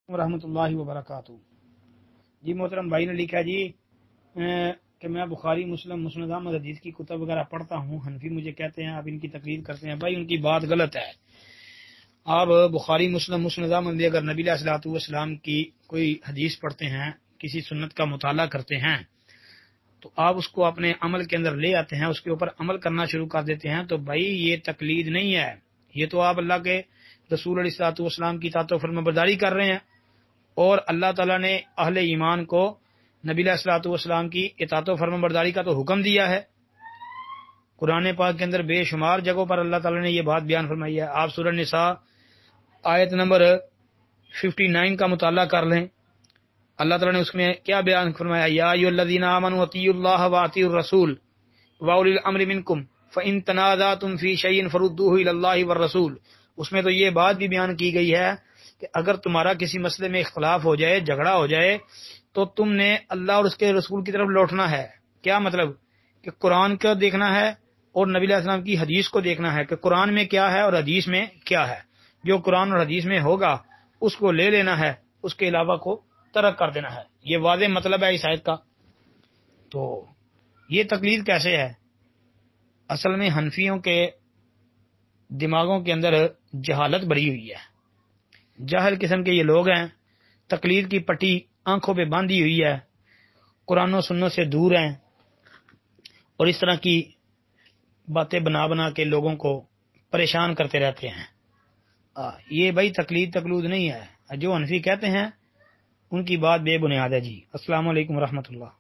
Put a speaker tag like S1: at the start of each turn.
S1: ورحمۃ اللہ وبرکاتہ۔ جی محترم بھائی نے لکھا جی کہ میں بخاری مسلم مسند احمد حدیث کی کتب وغیرہ پڑھتا ہوں، حنفی مجھے کہتے ہیں آپ ان کی تقریر کرتے ہیں۔ بھائی ان کی بات غلط ہے۔ آپ بخاری مسلم مسند احمد میں اگر نبی علیہ الصلوۃ والسلام کی کوئی حدیث پڑھتے ہیں، کسی سنت کا مطالعہ کرتے ہیں، تو آپ اس کو اپنے عمل کے اندر لے آتے ہیں، اس کے اوپر عمل کرنا شروع کر دیتے ہیں، تو بھائی یہ تقلید نہیں ہے، یہ تو آپ اللہ کے رسول علیہ الصلوۃ والسلام کی اطاعت و فرمانبرداری کر رہے ہیں، اور اللہ تعالیٰ نے اہل ایمان کو نبی علیہ الصلوۃ والسلام کی اطاعت و فرمانبرداری کا تو حکم دیا ہے۔ قرآن پاک کے اندر بے شمار جگہوں پر اللہ تعالیٰ نے یہ بات بیان فرمائی ہے۔ آپ سورہ نساء آیت نمبر 59 کا مطالعہ کر لیں، اللہ تعالیٰ نے اس میں کیا بیان فرمایا، یا ایھا الذین آمنوا اطیعوا اللہ واطیعوا الرسول واولی الامر منکم فإن تنازعتم فی شیء فردوہ الی اللہ والرسول۔ اس میں تو یہ بات بھی بیان کی گئی ہے کہ اگر تمہارا کسی مسئلے میں اختلاف ہو جائے، جھگڑا ہو جائے، تو تم نے اللہ اور اس کے رسول کی طرف لوٹنا ہے۔ کیا مطلب کہ قرآن کو دیکھنا ہے اور نبی علیہ السلام کی حدیث کو دیکھنا ہے کہ قرآن میں کیا ہے اور حدیث میں کیا ہے۔ جو قرآن اور حدیث میں ہوگا اس کو لے لینا ہے، اس کے علاوہ کو ترک کر دینا ہے۔ یہ واضح مطلب ہے اس آیت کا۔ تو یہ تقلید کیسے ہے؟ اصل میں حنفیوں کے دماغوں کے اندر جہالت بھری ہوئی ہے، جاہل قسم کے یہ لوگ ہیں، تقلید کی پٹی آنکھوں پہ باندھی ہوئی ہے، قرآن و سنت سے دور ہیں، اور اس طرح کی باتیں بنا بنا کے لوگوں کو پریشان کرتے رہتے ہیں۔ یہ بھائی تقلید نہیں ہے، جو حنفی کہتے ہیں ان کی بات بے بنیاد ہے۔ جی السلام علیکم ورحمۃ اللہ۔